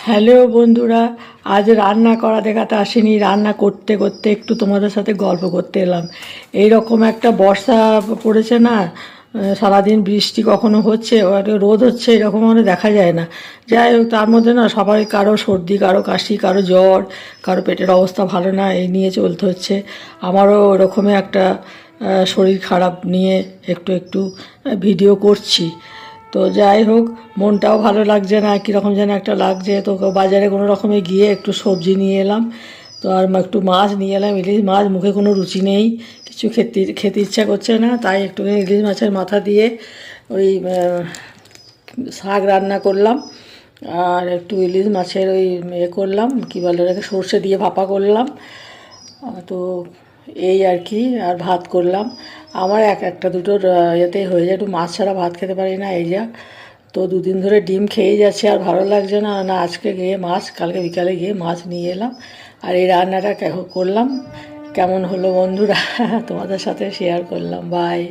Hello বন্ধুরা, আজ রান্না করা দেখাতে আসিনি, রান্না করতে করতে একটু তোমাদের সাথে গল্প করতে এলাম। এই রকম একটা বর্ষা পড়েছে না, সারাদিন বৃষ্টি কখনো হচ্ছে রোদ হচ্ছে, এরকম মানে দেখা যায় না। যাই হোক, তার মধ্যে না সবাই কারো সর্দি, কারো কাশি, কারো জ্বর, কারো পেটের অবস্থা ভালো না, এই নিয়ে চলতে হচ্ছে। আমারও ওরকমই একটা শরীর খারাপ নিয়ে একটু একটু ভিডিও করছি। তো যাই হোক, মনটাও ভালো লাগছে না, কীরকম যেন একটা লাগছে। তো বাজারে কোনো রকমে গিয়ে একটু সবজি নিয়ে এলাম। তো আর একটু মাছ নিয়ে এলাম, ইলিশ মাছ। মুখে কোনো রুচি নেই, কিছু খেতে খেতে ইচ্ছা করছে না, তাই একটুখানি ইলিশ মাছের মাথা দিয়ে ওই শাক রান্না করলাম। আর একটু ইলিশ মাছের ওই করলাম, কী বলে ওটাকে, সর্ষে দিয়ে ভাপা করলাম। তো এই আর কি, আর ভাত করলাম। আমার একটা দুটোর ইয়েতেই হয়ে যায়, একটু মাছ ছাড়া ভাত খেতে পারি না, এই যা। তো দুদিন ধরে ডিম খেয়েই যাচ্ছে, আর ভালো লাগছে না। না, আজকে গিয়ে মাছ, কালকে বিকালে গিয়ে মাছ নিয়ে এলাম। আর এই রান্নাটা করলাম। কেমন হলো বন্ধুরা, তোমাদের সাথে শেয়ার করলাম। বাই।